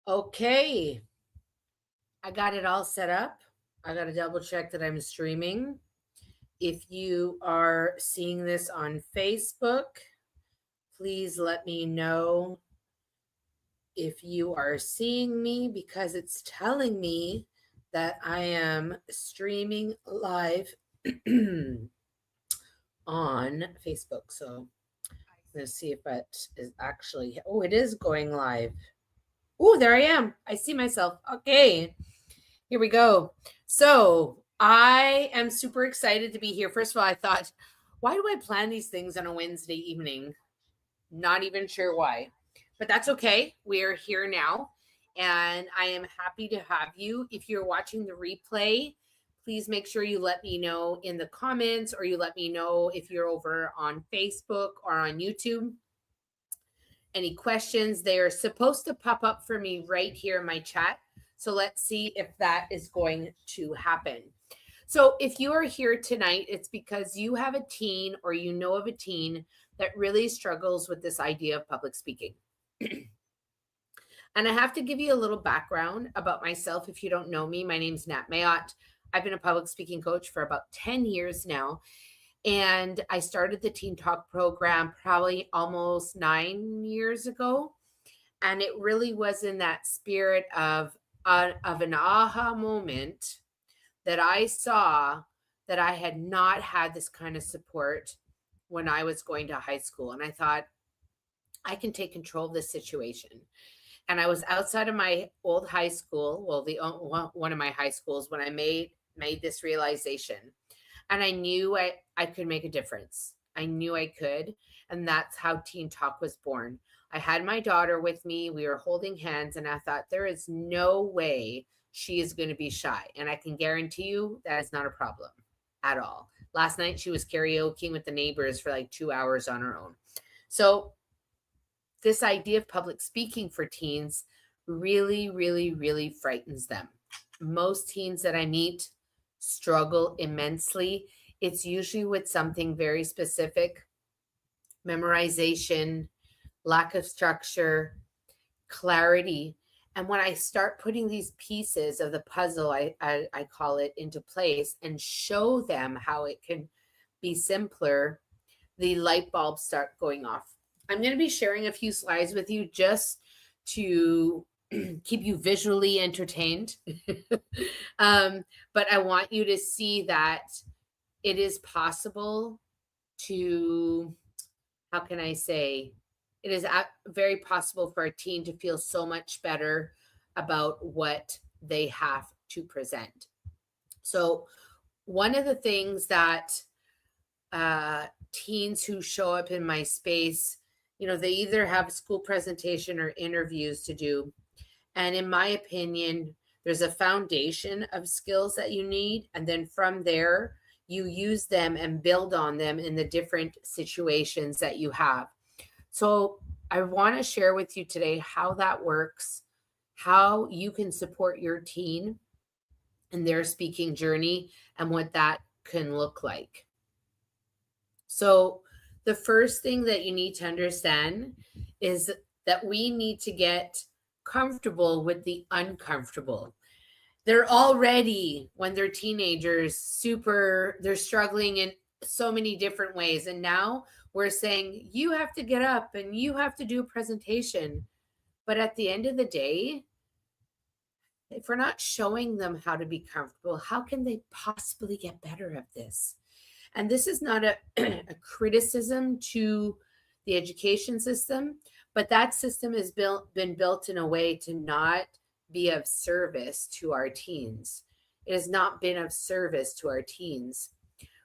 Okay, I got it all set up. I got to double check that I'm streaming. If you are seeing this on Facebook, please let me know if you are seeing me because it's telling me that I am streaming live on Facebook. So let's see if it is actually. Oh, it is going live. Oh, there I am. I see myself. Okay. Here we go. So I am super excited to be here. First of all, I thought, why do I plan these things on a Wednesday evening? Not even sure why, but that's okay. We're here now, and I am happy to have you. If you're watching the replay, please make sure you let me know in the comments, or you let me know if you're over on Facebook or on YouTube. Any questions, they are supposed to pop up for me right here in my chat. So let's see if that is going to happen. So if you are here tonight, it's because you have a teen or you know of a teen that really struggles with this idea of public speaking. And I have to give you a little background about myself. If you don't know me, my name's Nat Mayotte. I've been a public speaking coach for about 10 years now. And I started the Teen Talk program probably almost 9 years ago. And it really was in that spirit of an aha moment that I saw that I had not had this kind of support when I was going to high school. And I thought, I can take control of this situation. And I was outside of my old high school, well, one of my high schools, when I made this realization. And I knew I could make a difference. I knew I could. And that's how Teen Talk was born. I had my daughter with me. We were holding hands, and I thought, there is no way she is going to be shy. And I can guarantee you that is not a problem at all. Last night, she was karaokeing with the neighbors for like 2 hours on her own. So, this idea of public speaking for teens really, really, really frightens them. Most teens that I meet struggle immensely. It's usually with something very specific: memorization, lack of structure, clarity. And when I start putting these pieces of the puzzle, I call it, into place and show them how it can be simpler, the light bulbs start going off. I'm going to be sharing a few slides with you just to keep you visually entertained. But I want you to see that it is possible to, how can I say, it is very possible for a teen to feel so much better about what they have to present. So, one of the things that teens who show up in my space, they either have a school presentation or interviews to do. And in my opinion, there's a foundation of skills that you need. And then from there, you use them and build on them in the different situations that you have. So I want to share with you today how that works, how you can support your teen in their speaking journey, and what that can look like. So the first thing that you need to understand is that we need to get comfortable with the uncomfortable. They're already, when they're teenagers, they're struggling in so many different ways. And now we're saying, you have to get up and you have to do a presentation. But at the end of the day, if we're not showing them how to be comfortable, how can they possibly get better at this? And this is not a criticism to the education system, but that system has been built in a way to not be of service to our teens. It has not been of service to our teens.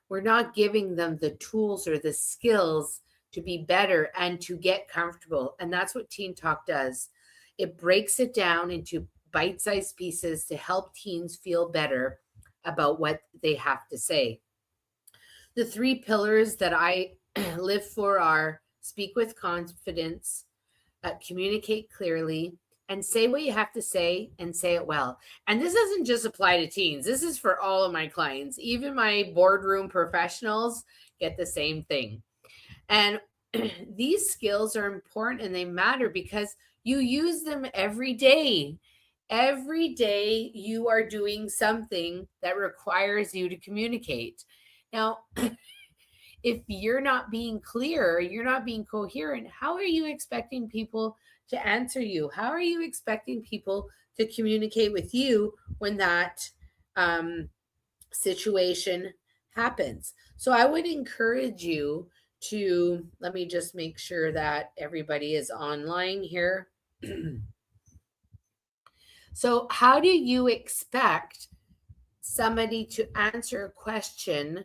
We're not giving them the tools or the skills to be better and to get comfortable. And that's what Teen Talk does. It breaks it down into bite-sized pieces to help teens feel better about what they have to say. The three pillars that I live for are speak with confidence, communicate clearly, and say what you have to say and say it well. And this doesn't just apply to teens. This is for all of my clients. Even my boardroom professionals get the same thing. And these skills are important and they matter because You use them every day. Every day you are doing something that requires you to communicate. Now, if you're not being clear, you're not being coherent, how are you expecting people to answer you? How are you expecting people to communicate with you when that um, situation happens? So I would encourage you to, let me just make sure that everybody is online here. So, how do you expect somebody to answer a question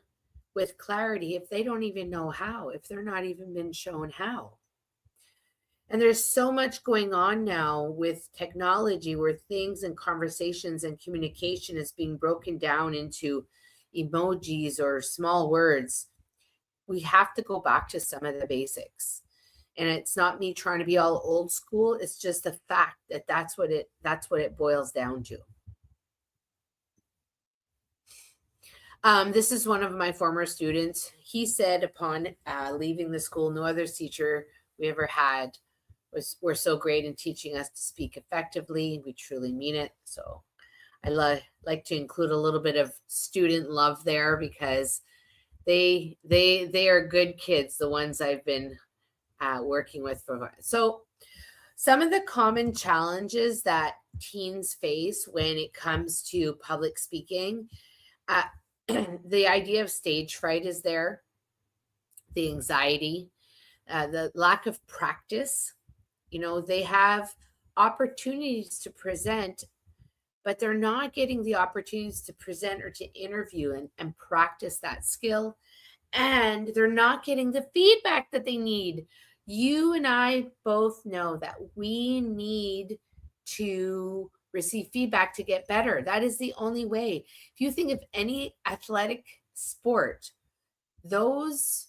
with clarity if they don't even know how, if they're not even been shown how? And there's so much going on now with technology where things and conversations and communication is being broken down into emojis or small words. We have to go back to some of the basics. And it's not me trying to be all old school, it's just the fact that that's what it boils down to. This is one of my former students. He said upon leaving the school, no other teacher we ever had were so great in teaching us to speak effectively. We truly mean it. So I like to include a little bit of student love there because they are good kids, the ones I've been working with for. So some of the common challenges that teens face when it comes to public speaking, the idea of stage fright is there, the anxiety, the lack of practice. They have opportunities to present, but they're not getting the opportunities to present or to interview and practice that skill. And they're not getting the feedback that they need. You and I both know that we need to receive feedback to get better. That is the only way. If you think of any athletic sport, those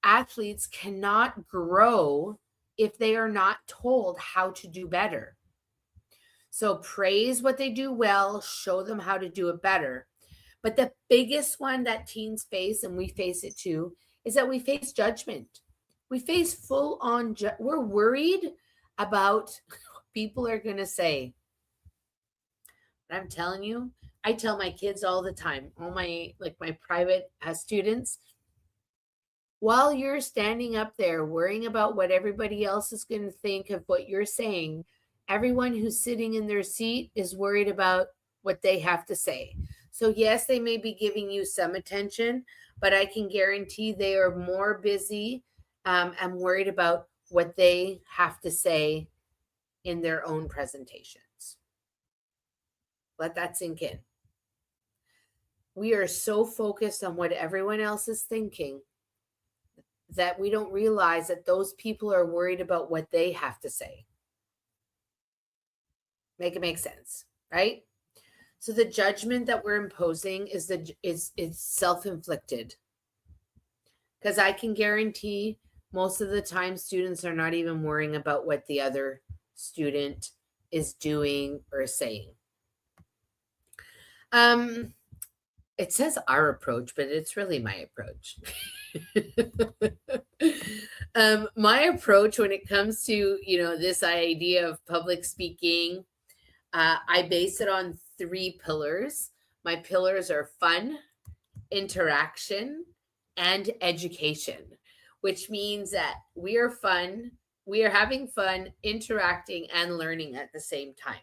athletes cannot grow if they are not told how to do better. So praise what they do well, show them how to do it better. But the biggest one that teens face, and we face it too, is that we face judgment. We face full on, we're worried about what people are going to say. But I'm telling you, I tell my kids all the time, all my private students, while you're standing up there worrying about what everybody else is going to think of what you're saying, everyone who's sitting in their seat is worried about what they have to say. So yes, they may be giving you some attention, but I can guarantee they are more busy and worried about what they have to say in their own presentations. Let that sink in. We are so focused on what everyone else is thinking that we don't realize that those people are worried about what they have to say. Make it make sense, right? So the judgment that we're imposing is self-inflicted. Because I can guarantee most of the time students are not even worrying about what the other student is doing or saying. It says our approach, but it's really my approach. My approach when it comes to, this idea of public speaking, I base it on 3 pillars. My pillars are fun, interaction, and education, which means that we are having fun, interacting, and learning at the same time.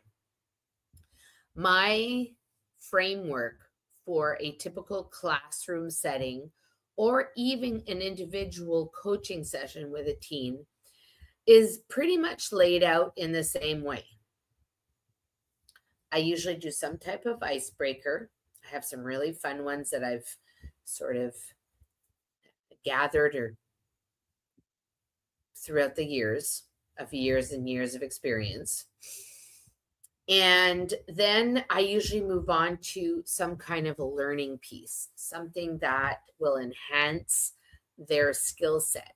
My framework for a typical classroom setting or even an individual coaching session with a teen is pretty much laid out in the same way. I usually do some type of icebreaker. I have some really fun ones that I've sort of gathered or throughout the years and years of experience. And then I usually move on to some kind of a learning piece, something that will enhance their skill set.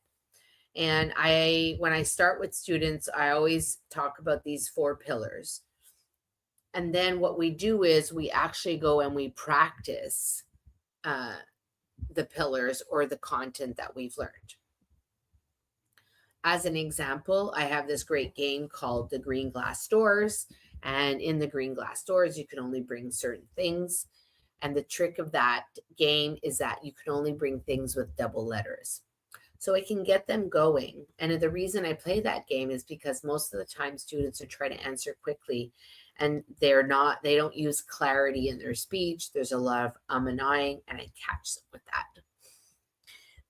And when I start with students, I always talk about these 4 pillars. And then what we do is we actually go and we practice the pillars or the content that we've learned. As an example, I have this great game called the Green Glass Doors. And in the Green Glass Doors, you can only bring certain things. And the trick of that game is that you can only bring things with double letters. So I can get them going. And the reason I play that game is because most of the time students are trying to answer quickly and they don't use clarity in their speech. There's a lot of and ahhing, and I catch them with that.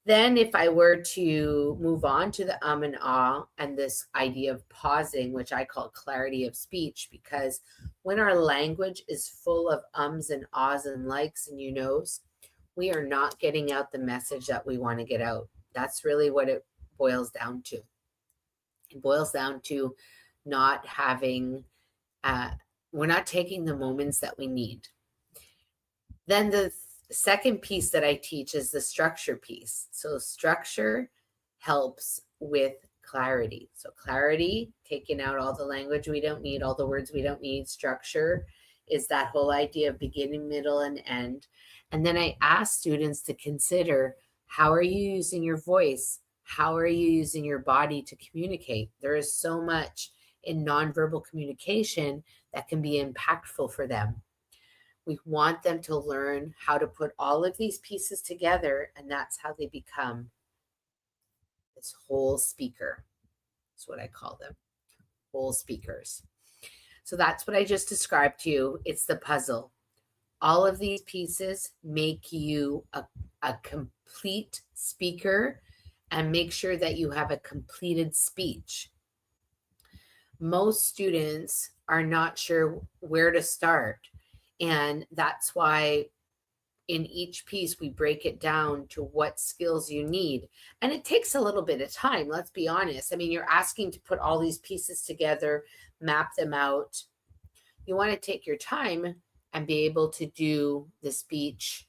Then if I were to move on to the and ah and this idea of pausing, which I call clarity of speech, because when our language is full of ums and ahs and likes and you knows, we are not getting out the message that we want to get out. That's really what it boils down to. It boils down to not having, we're not taking the moments that we need. Then the second piece that I teach is the structure piece. So structure helps with clarity. So clarity, taking out all the language we don't need, all the words we don't need. Structure is that whole idea of beginning, middle, and end. And then I ask students to consider, how are you using your voice? How are you using your body to communicate? There is so much in nonverbal communication that can be impactful for them. We want them to learn how to put all of these pieces together, and that's how they become this whole speaker. That's what I call them, whole speakers. So that's what I just described to you. It's the puzzle. All of these pieces make you a complete speaker and make sure that you have a completed speech. Most students are not sure where to start. And that's why in each piece, we break it down to what skills you need. And it takes a little bit of time, let's be honest. I mean, you're asking to put all these pieces together, map them out. You want to take your time and be able to do the speech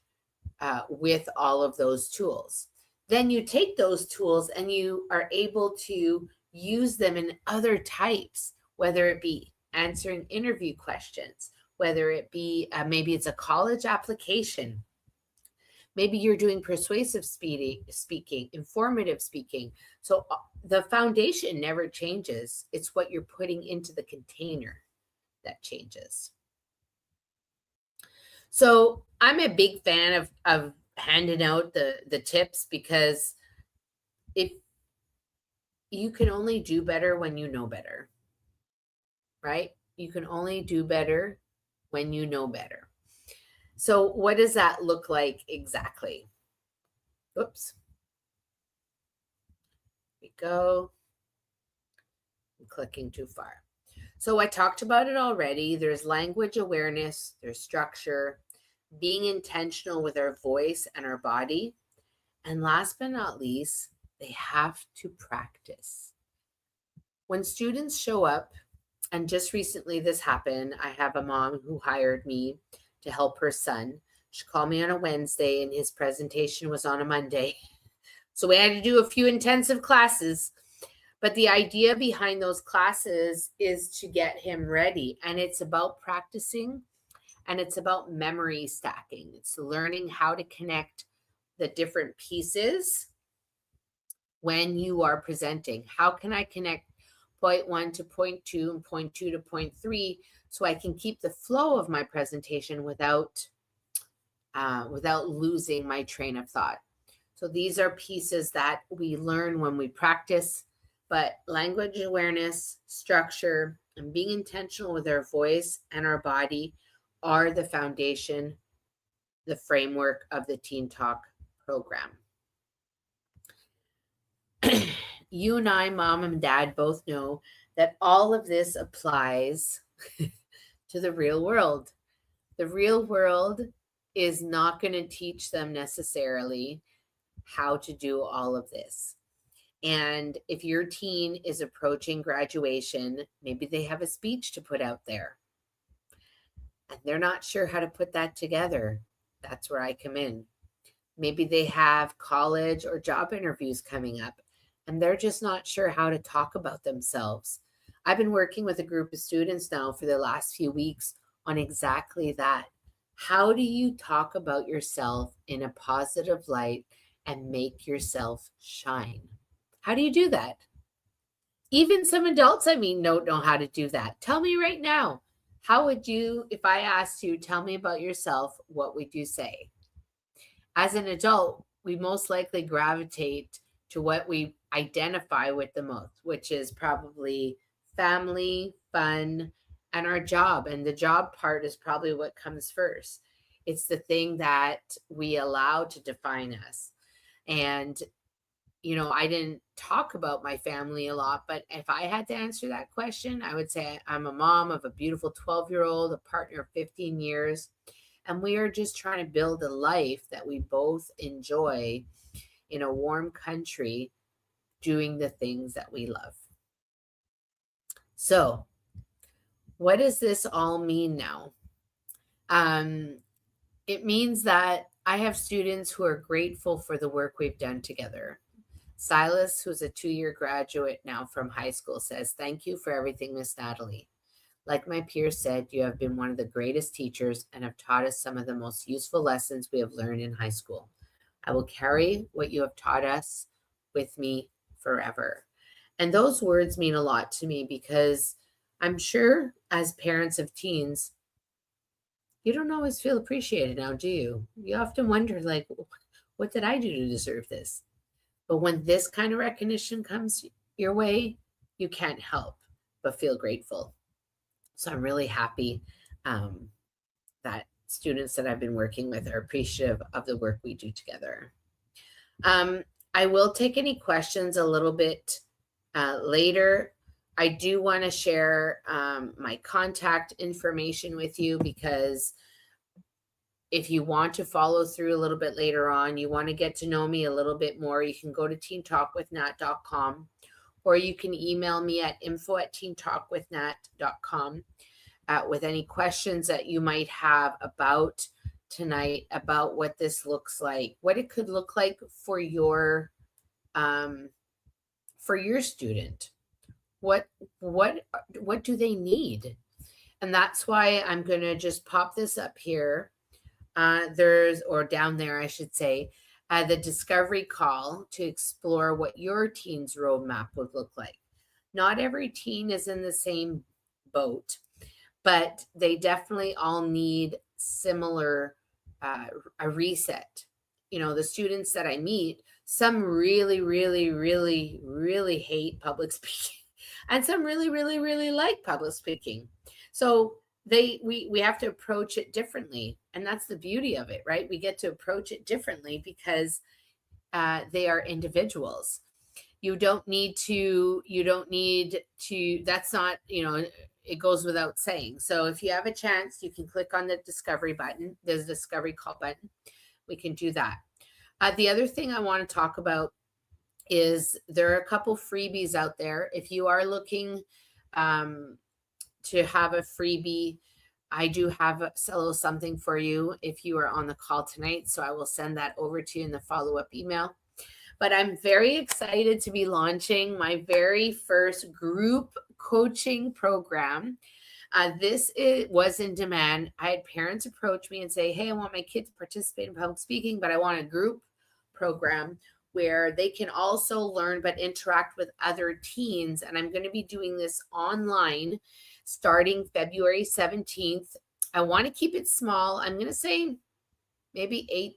with all of those tools. Then you take those tools and you are able to use them in other types, whether it be answering interview questions, whether it be maybe it's a college application. Maybe you're doing persuasive speaking, informative speaking. So the foundation never changes. It's what you're putting into the container that changes. So I'm a big fan of handing out the tips, because if you can only do better when you know better, right? You can only do better when you know better. So what does that look like exactly? Oops. Here we go. I'm clicking too far. So I talked about it already. There's language awareness, there's structure, being intentional with our voice and our body. And last but not least, they have to practice. When students show up, and just recently this happened, I have a mom who hired me to help her son. She called me on a Wednesday and his presentation was on a Monday. So we had to do a few intensive classes. But the idea behind those classes is to get him ready. And it's about practicing and it's about memory stacking. It's learning how to connect the different pieces when you are presenting. How can I connect point 1 to point 2 and point 2 to point 3 so I can keep the flow of my presentation without losing my train of thought? So these are pieces that we learn when we practice, but language awareness, structure, and being intentional with our voice and our body are the foundation, the framework of the Teen Talk program. You and I, mom and dad, both know that all of this applies to the real world. The real world is not going to teach them necessarily how to do all of this. And if your teen is approaching graduation, maybe they have a speech to put out there and they're not sure how to put that together. That's where I come in. Maybe they have college or job interviews coming up and they're just not sure how to talk about themselves. I've been working with a group of students now for the last few weeks on exactly that. How do you talk about yourself in a positive light and make yourself shine? How do you do that? Even some adults I mean don't know how to do that. Tell me right now, how would you, if I asked you, tell me about yourself, what would you say? As an adult, we most likely gravitate to what we identify with the most, which is probably family, fun, and our job. And the job part is probably what comes first. It's the thing that we allow to define us. And, I didn't talk about my family a lot, but if I had to answer that question, I would say I'm a mom of a beautiful 12-year-old, a partner of 15 years, and we are just trying to build a life that we both enjoy in a warm country doing the things that we love. So, what does this all mean now? It means that I have students who are grateful for the work we've done together. Silas, who's a 2-year graduate now from high school, says, "Thank you for everything, Miss Natalie. Like my peers said, you have been one of the greatest teachers and have taught us some of the most useful lessons we have learned in high school. I will carry what you have taught us with me forever." And those words mean a lot to me because I'm sure as parents of teens, you don't always feel appreciated now, do you? You often wonder, like, what did I do to deserve this? But when this kind of recognition comes your way, you can't help but feel grateful. So I'm really happy that students that I've been working with are appreciative of the work we do together. I will take any questions a little bit later. I do want to share my contact information with you because if you want to follow through a little bit later on, you want to get to know me a little bit more, you can go to teentalkwithnat.com or you can email me at info@teentalkwithnat.com with any questions that you might have about tonight, about what this looks like, what it could look like for your student. What do they need? And that's why I'm going to just pop this up here. Or down there, I should say, the discovery call to explore what your teen's roadmap would look like. Not every teen is in the same boat, but they definitely all need similar a reset. The students that I meet, some really, really, really, really hate public speaking, and some really, really, really like public speaking. So we have to approach it differently, and that's the beauty of it, right? We get to approach it differently because they are individuals. You don't need to, that's not, it goes without saying. So if you have a chance, you can click on the discovery button. There's a discovery call button. We can do that. The other thing I want to talk about is there are a couple freebies out there. If you are looking to have a freebie, I do have a little something for you if you are on the call tonight. So I will send that over to you in the follow-up email. But I'm very excited to be launching my very first group coaching program. This was in demand. I had parents approach me and say, "Hey, I want my kids to participate in public speaking, but I want a group program where they can also learn but interact with other teens." And I'm going to be doing this online starting February 17th. I want to keep it small. I'm going to say maybe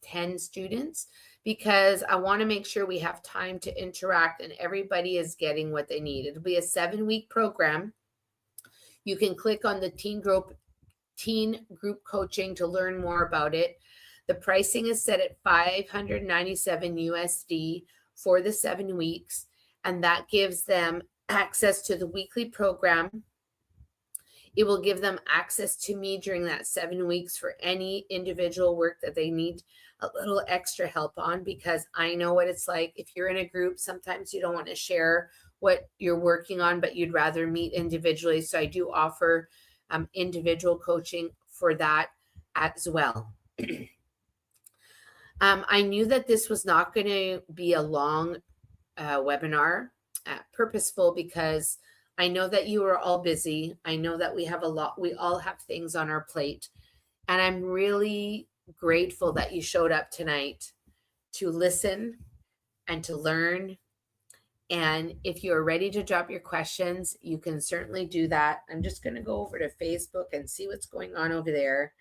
8-10 students because I want to make sure we have time to interact and everybody is getting what they need. It'll be a 7-week program. You can click on the teen group coaching to learn more about it. The pricing is set at $597 USD for the 7 weeks, and that gives them access to the weekly program. It will give them access to me during that 7 weeks for any individual work that they need a little extra help on, because I know what it's like. If you're in a group, sometimes you don't want to share what you're working on, but you'd rather meet individually. So I do offer individual coaching for that as well. I knew that this was not going to be a long webinar, purposeful, because I know that you are all busy. I know that we all have things on our plate. And I'm really grateful that you showed up tonight to listen and to learn And if you're ready to drop your questions, you can certainly do that. I'm just going to go over to Facebook and see what's going on over there.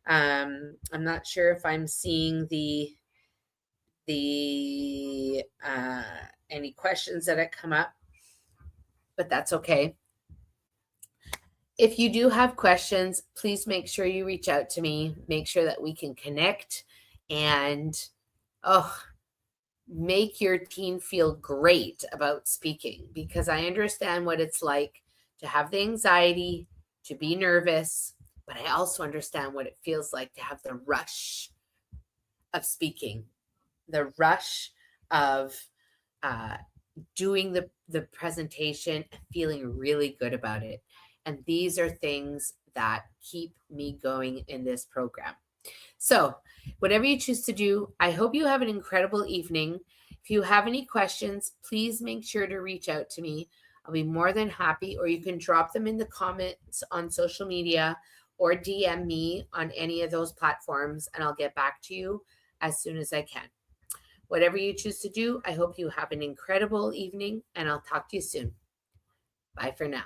I'm not sure if I'm seeing the any questions that have come up, but that's okay. If you do have questions, please make sure you reach out to me. Make sure that we can connect and make your team feel great about speaking, because I understand what it's like to have the anxiety, to be nervous, but I also understand what it feels like to have the rush of speaking, the rush of doing the presentation and feeling really good about it. And these are things that keep me going in this program. So, whatever you choose to do, I hope you have an incredible evening. If you have any questions, please make sure to reach out to me. I'll be more than happy, or you can drop them in the comments on social media or DM me on any of those platforms, and I'll get back to you as soon as I can. Whatever you choose to do, I hope you have an incredible evening, and I'll talk to you soon. Bye for now.